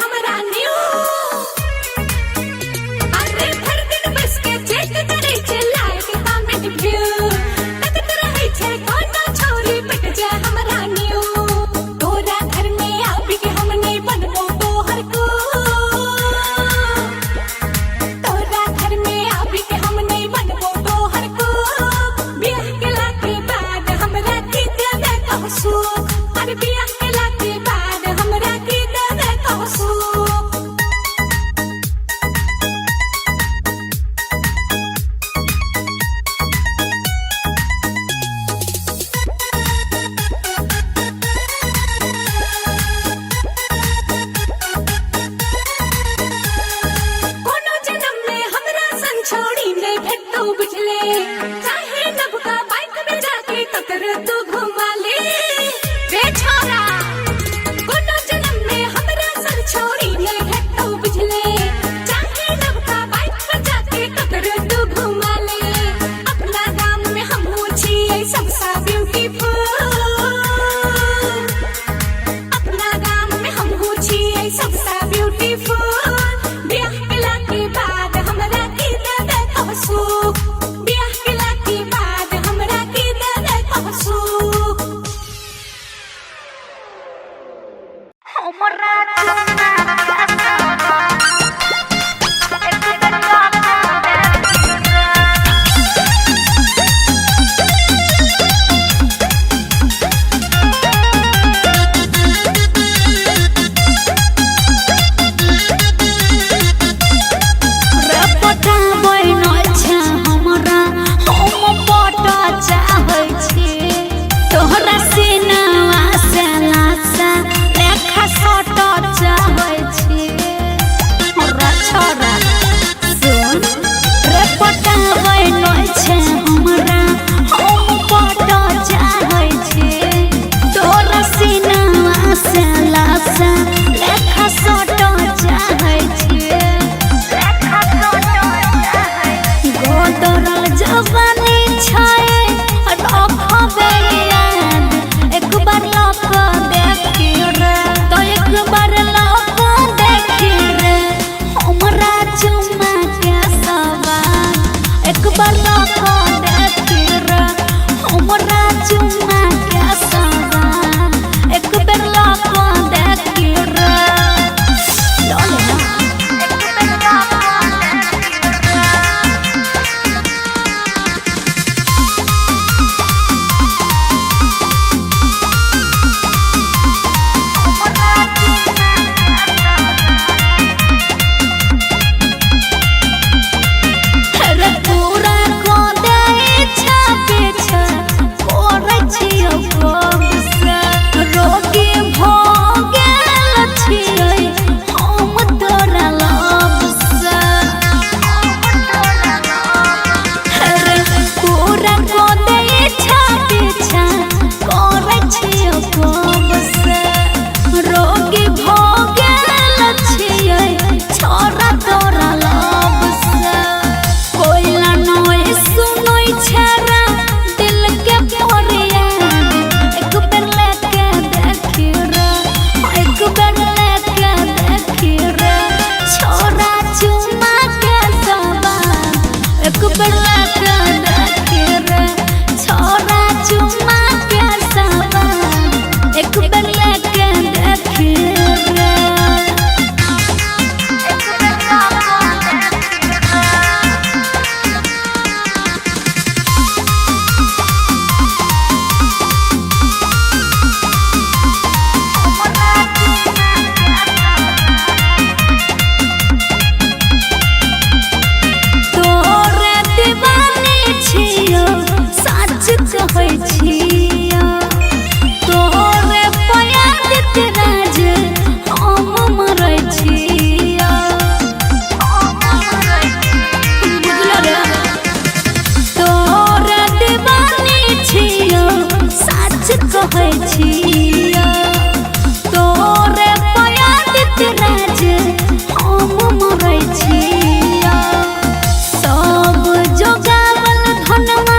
हमरा न्यू अरे भर दिन बस के चेक करे छे लाइक कमेंट व्यू तकत रहे छे कोनो छोरी पट जा हमरा न्यू तोरा घर में आबी के हमने बनबो तोहर को तोरा घर में आबी के हमने बनबो तोहर को बियाह केला के बाद हमरा की देबे कहसू अरे बियाह केला के बाद हमरा की देबे कहसू कोनो जन्म में हमरा संग छोड़ी नहीं भेटो बुझले चाहे नबका बाइक में जाके ककर तू घुमा ले रे छोरा कोनो जन्म में हमरा संग छोड़ी नहीं भेटो बुझले चाहे नबका बाइक में जाके ककर तू घुमा ले अपना गांव में हमहू छियै सबसे ब्यूटीफुल अपना गांव में हमहू छियै सबसे ब्यूटीफुल बियाह केला के बाद हमरा की देबे कहसू बियाह केला के बाद हमरा की देबे कहसू तोहरा सिनवा से लासा लेखा सोटो चाहै छी हमरा छोरा सुन रे पटाबै नै छै हमरा हम पटो चाहै छी तोहरा सिनवा से लासा लेखा सोटो चाहै छी लेखा सोटो चाहै गोदरल जवानी छै रखबे याद एक बार लौक देखी रे तो एक बार लौक देखी रे हमरा चुम्मा के सवाल एक बार लौक देखी रे हमरा चुम्मा के सवाल एक बार लौक देखी रे डोले ना एक बार लौक देखी रे रे पूरा को दे छापे छ कोरै छियो से रोगी भ गेल छियै हम तोरा लब से रे पूरा को दे छापे छ कोरै छियो से रोगी भ गेल छियै छोरा तोरा लब से कोइला नय सुनय छरा दिल के फरियाद एक बेर लेके देखी रे एक बेर लेके देखी रे छोरा चुम्मा के सवाल एक बेर लेके देखी रे छोरा चुम्मा के सवाल एक बेर लेके देखी रे तोरे दीवानी छियो सच कहै छियो तोरे प्यार राज हम मरै छियो बुझलो रे तोरे दीवानी छियो सच कहै छियो तोरे प्यार राज हम मरै छियो सब जोगावल धनवा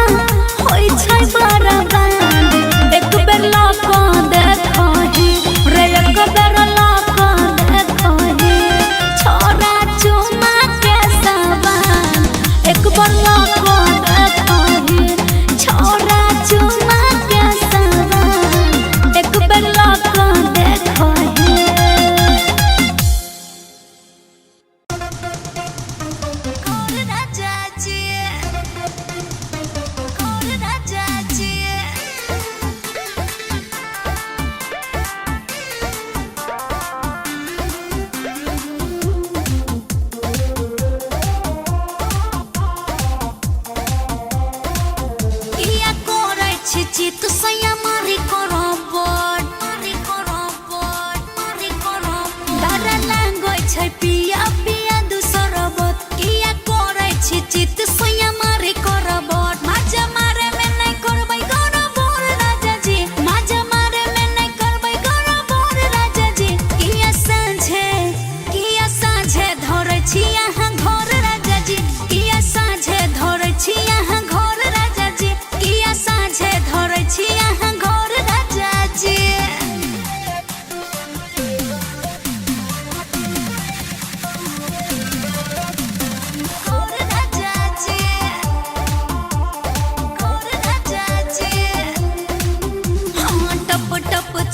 होय छै बर्बाद एक बेर लौक देखही रे एक बेर लौक देखही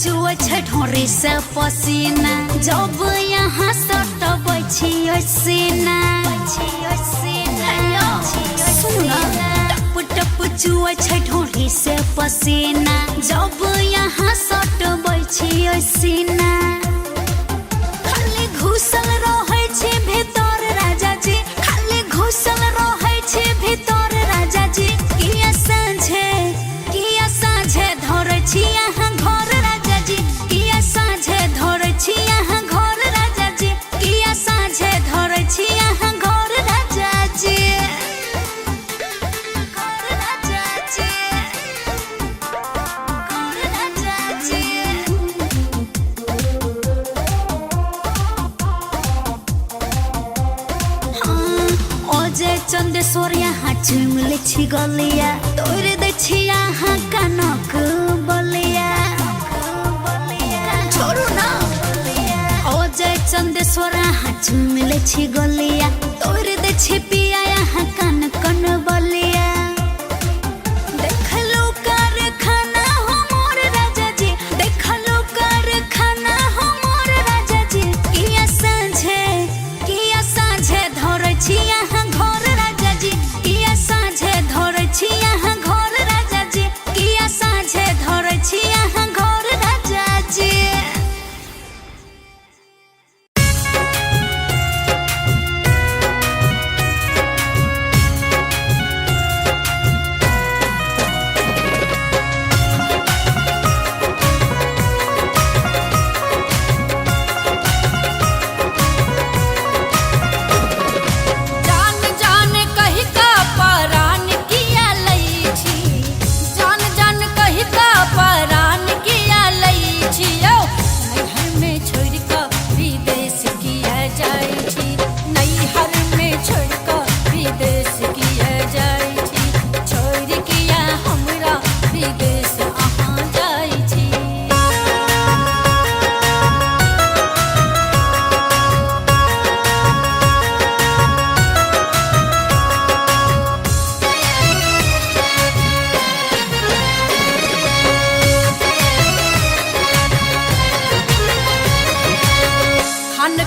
चुए छे ढोरी से पसीना जब यहाँ सटबै छी सीना सुन टप टप चुए छे ढोरी से पसीना जब यहाँ सटबै छी सीना खाली घुसल रहे छे भीतर राजा जी खाली घुसल रहे छे भीतर राजा जी किया साँझे धरे छी यहाँ घर राजा जी किया साँझे धरे छी यहाँ घर राजा जी किया साँझे धरे छी यहाँ घर राजा जी घर राजा जी घर राजा जी अजय चंदेश्वर यहाँ चुमले छी गलिया तोरे दे छी यहाँ कानक बलिया छोड़ू ना अजय चंदेश्वर यहाँ चुमले छी गलिया तोरे दे छी पिया यहाँ कान कन बलिया देख लो कारखाना हमर राजा जी देख लो कारखाना हमर राजा जी किया साँझे धरे छी यहाँ घर राजा जी किया साँझे धरे छी यहाँ घर राजा जी किया साँझे धरे छी यहाँ घर राजा जी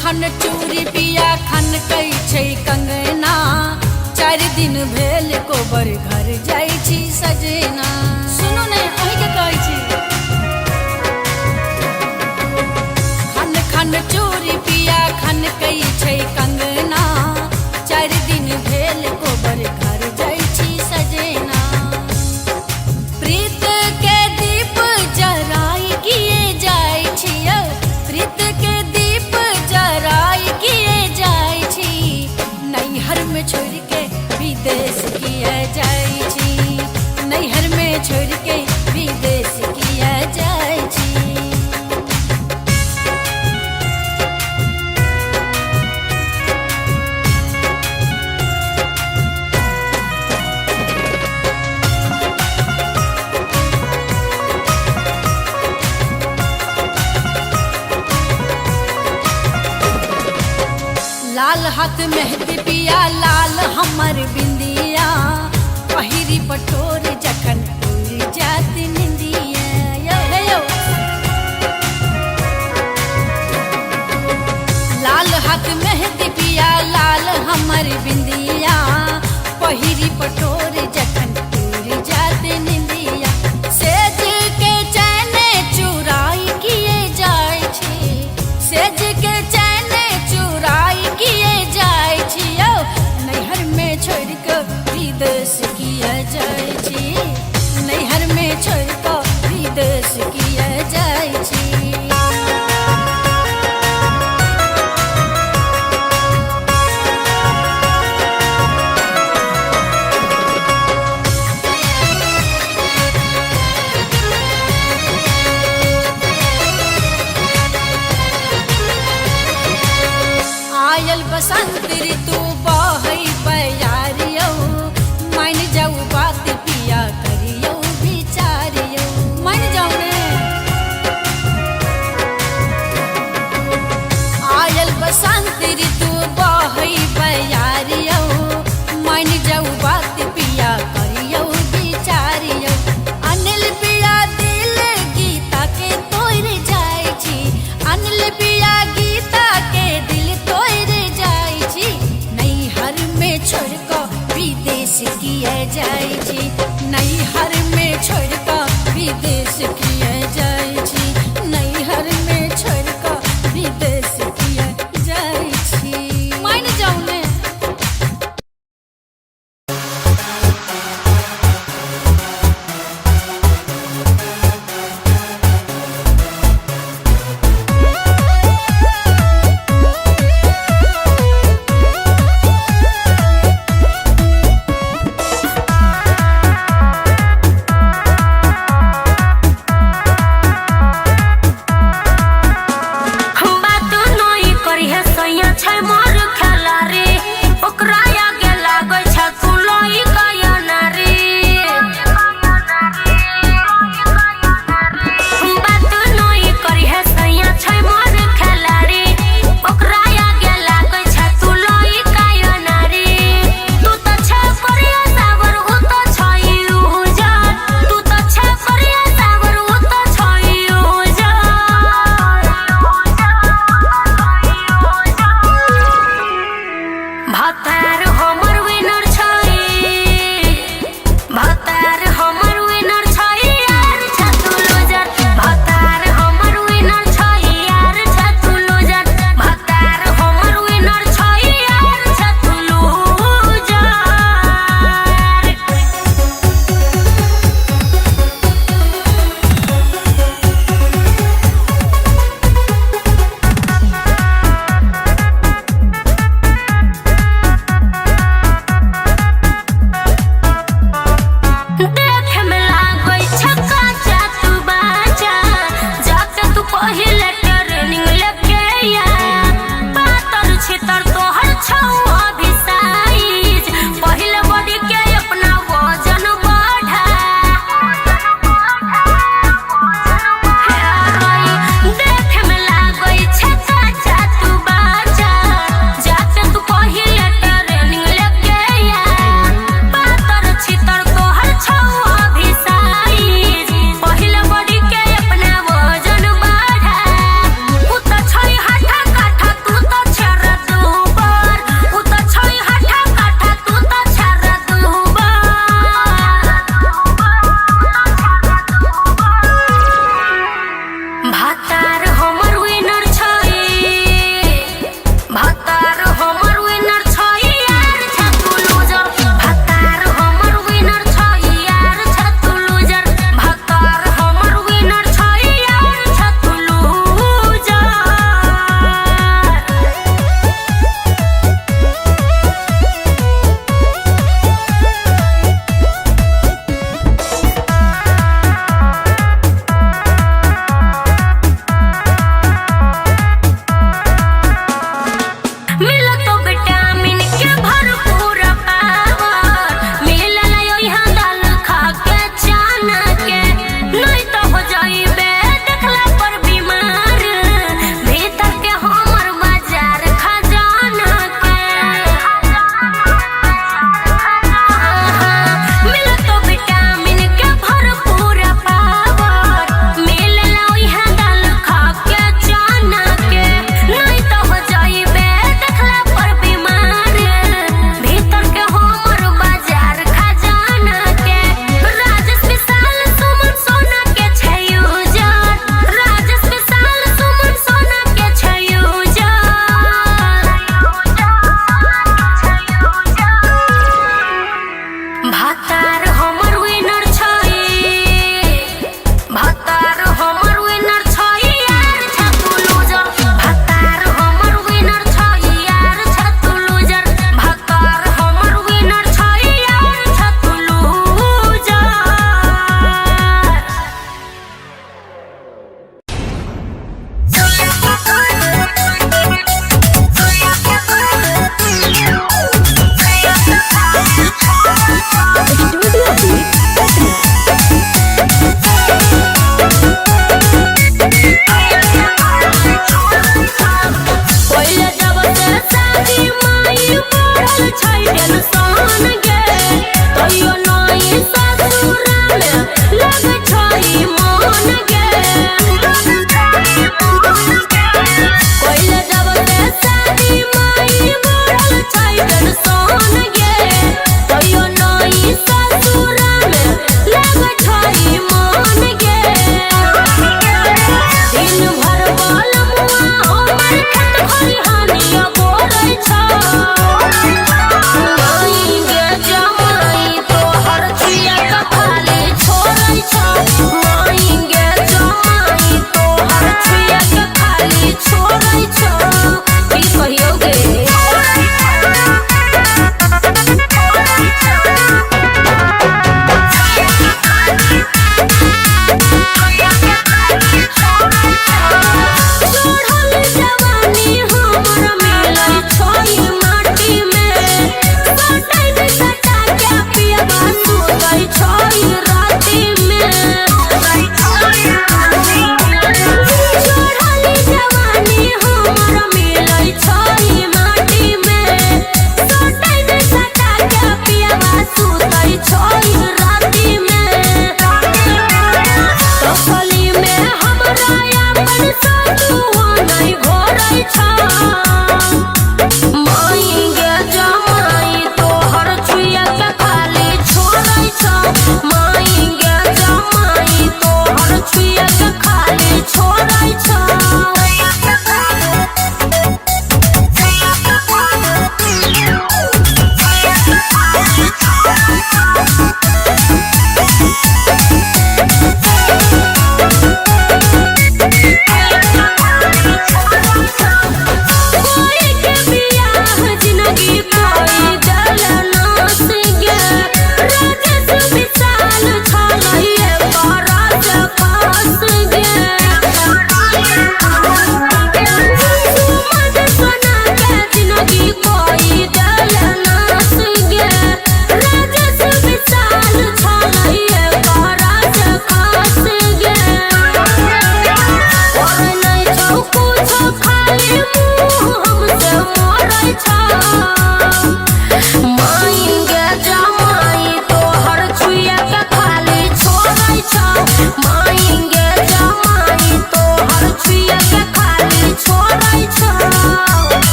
खन चूरी पिया खन कई छै कंगना 4 दिन भेल कोबर घर जाई छी सजना सुनो ने अहि के कहै छी खन खन चूरी पिया खन कई छै कंगना 4 दिन भेल कोबर घर जाई छी सजना प्रीत के दीप जराई किए जाई छी प्रीत के दीप जराई किए जाई छी नैहर में छोड़ के विदेश किया जाई छी नैहर में छोड़ के विदेश किया जाई छी लाल हाथ मेहंदी पिया लाल हमर बिंदिया पहिरी पटोर जखन उड़ जात निंदिया यो लाल हाथ मेहंदी पिया लाल हमर बिंदिया पहिरी पटोर जखन उड़ जात निंदिया सेज के चैन चुराई किए जाय छी सेज के चैन चुराई किए जाय छी नैहर में छोड़ के विदेश किया जाय छी नैहर में छोड़ के विदेश किया जाय छी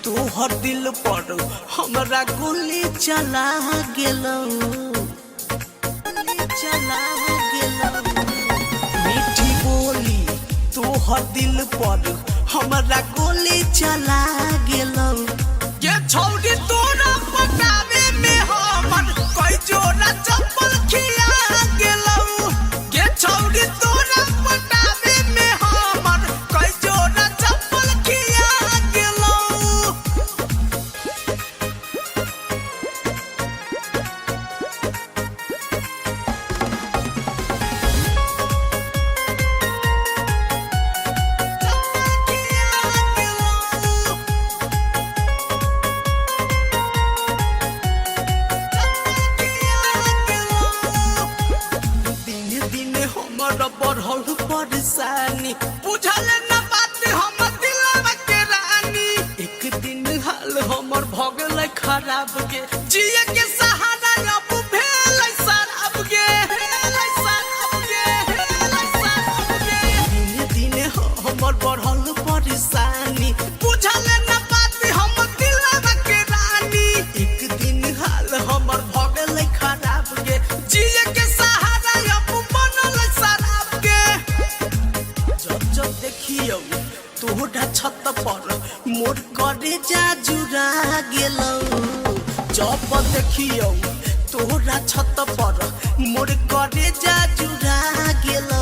तोहर दिल पर हमरा गोली चला गेलो, चला गेलो। मीठी बोली तोहर दिल पर हमरा गोली चला गेलो। ये छौड़ी तोरा पटावे में हमर कोई जोड़ा चप्पल खिया गेलो। ये छौड़ी तोरा पटावे में हमर कोई जोड़ा चप्पल खिया गेलो। बढ़ल परेशानी बुझल न बात हमर दिलवा के रानी। एक दिन हाल हमर भ गेलै खराब के जिए के सहारा अब भेलै शराब के, भेलै शराब के, भेलै शराब के। दिन दिन हमर बढ़ल परेशानी बुझल न बात हमर दिलवा के रानी। एक दिन हाल हमर भ गेलै खराब के जिए के सहारा अब बनल शराब के। जब देखियो तोहरा छत पर मोर करे जा जुड़ा गेलो। जब देखियो तोहरा छत पर मोर करे जा जुड़ा गेलो।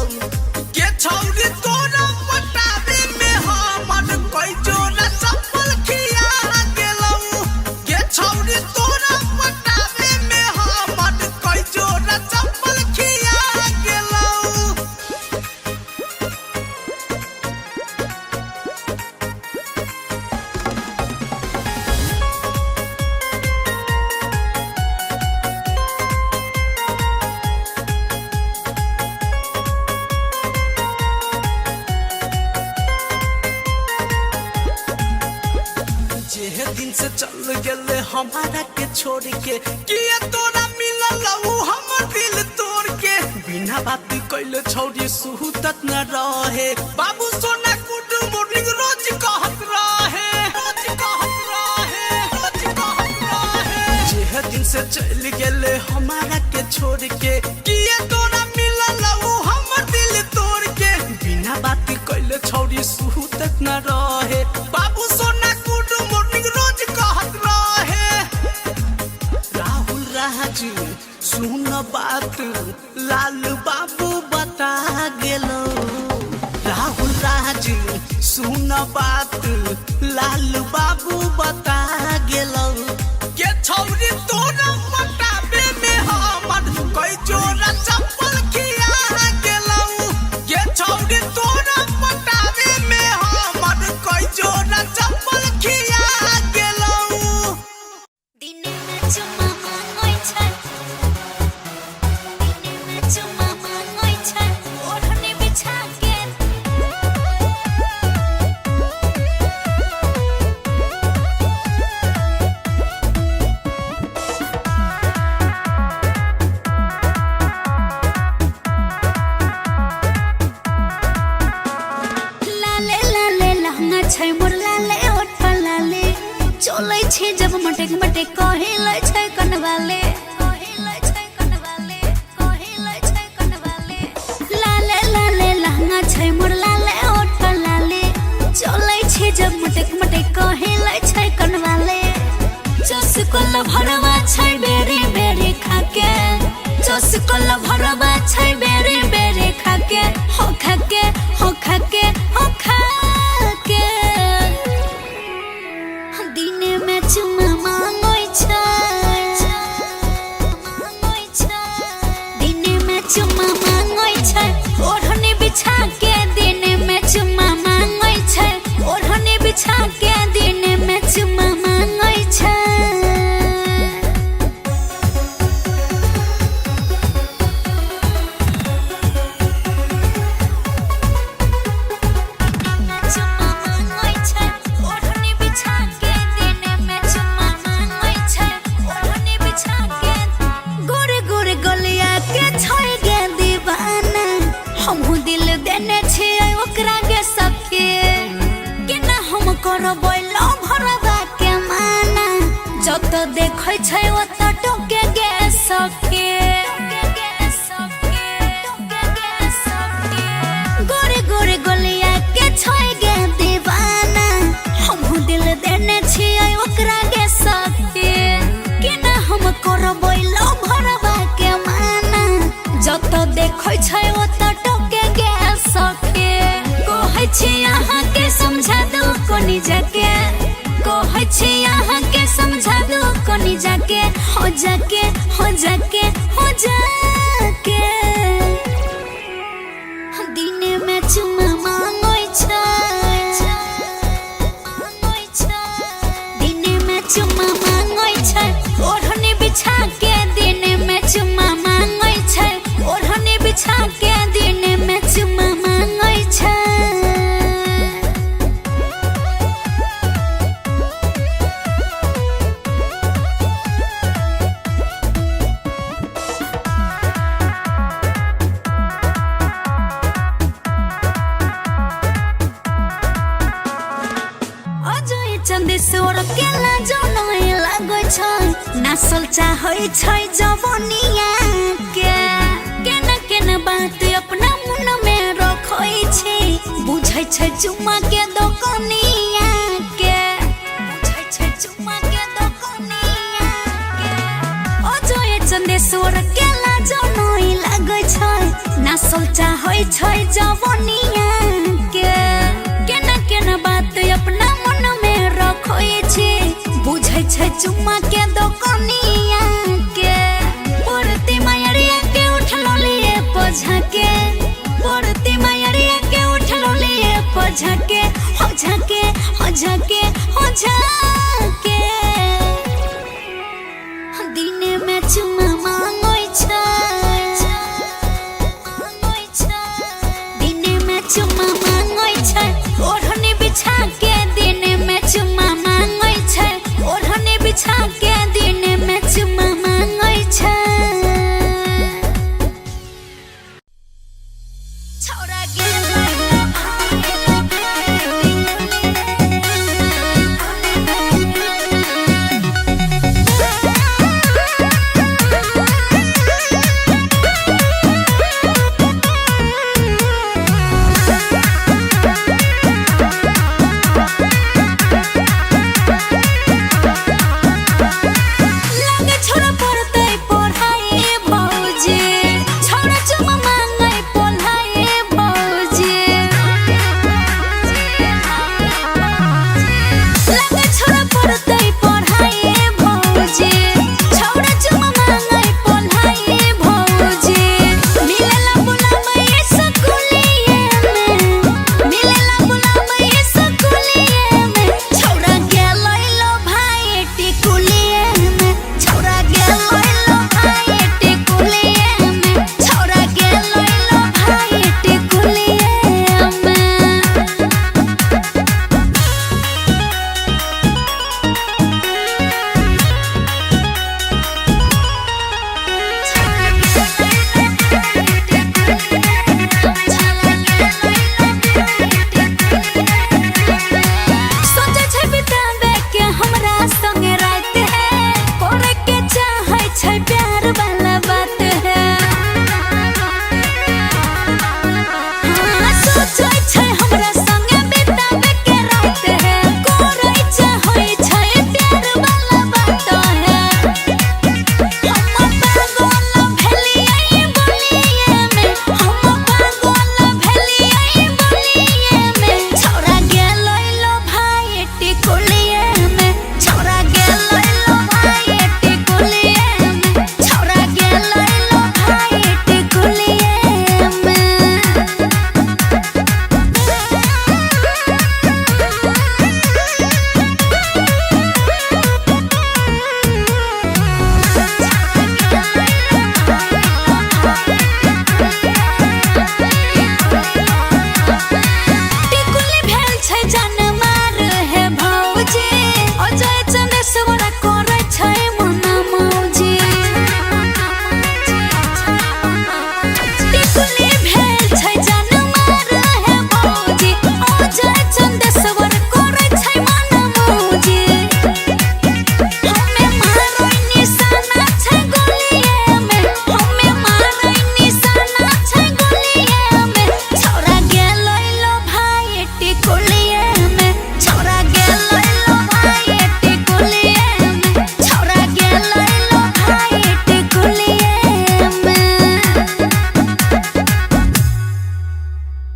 के छौरी तोरा पटावे में हमर कोई जोड़ा चप्पल खिया गेलो। के छौरी तोरा पटावे में हमर कोई जोड़ा चप्पल खिया गेलो। जे दिन से चल गेले हमारा के छोड़ के किए तोरा मिलल उ हमर दिल तोड़ के बिना बात कइले छौरी सुहूतत न रहे बाबू सोना गुड मॉर्निंग रोज कहत रहे जे दिन से चल गेले हमारा के छोड़ के किए तोरा मिलल उ हमर दिल तोड़ के बिना बात कइले छौरी सुहूतत न रहे बाबू सोना गुड मॉर्निंग रोज कहत रहे राहुल राजू सुन बात लाल बाबू बता गेलो राहुल राजू सुन बात लाल बाबू बता गेलो के छौरी तोरा पटाबे में हमर कोई जोरा चप्पल खिया गेलो के छौरी तोरा पटाबे में हमर कोई जोरा चप्पल खिया गेलो दिने में चुमा मांगै छै दिने में चुमा मांगै छै ओढ़नी बिछा के लाले लाले लहंगा छै मोर लाले ओठ लाले चलै छै जब मटेक मटेक कहिलै छै कनवाले कहिलै छै कनवाले कहिलै छै कनवाले लाले लाले लहंगा छै मोर लाले ओठ लाले चलै छै जब मटेक मटेक कहिलै छै कनवाले चसकल भरवा छै बेरे बेरे खाके चसकल भरवा छै बेरे बेरे खाके हो खाके हो खाके हो खाके दिने में चुमा मांगै छै दिने में चुमा मांगै छै ओढ़नी बिछा के दिने में चुमा मांगै छै ओढ़नी बिछा के दिने में चुमा मांगै छै चुमा मांगै छै ओढ़नी बिछा के दिने में चुमा मांगै छै ओढ़नी बिछा के गोरे गोरे गलिया के छै गे दीवाना हमहु दिल देने छियै ओकरा के सके केना हम करबै लो भरवा के माना जत देखै छै ओत टोके गे सके गोरे गोरे गलिया के छै गे दीवाना हमहु दिल देने छियै ओकरा के सके केना हम करबै लो भरवा के माना जत देखै छै ओत टोके गे सके कहै छी अहाँ के समझा दो कोनी जाके कहै छी अहाँ के समझा दो कोनी जाके हो जाके हो जाके हो जाके दिने में चुमा मांगै छै दिने में चुमा मांगै छै ओढ़नी बिछा के दिने में चुमा मांगै छै ओढ़नी बिछा के दिने में चुमा मांगै छै अजय चंदेश्वर केला जनै लागै छै नासल चाहै छै जवनिया के केना केना बात अपना मन में रखै छै बुझै छै चुम्मा के दोकनिया के बुझै छै चुम्मा के दोकनिया के अजय चंदेश्वर केला जनै लागै छै नासल चाहै छै जवनिया के केना केना बात अपना मन में रखै छै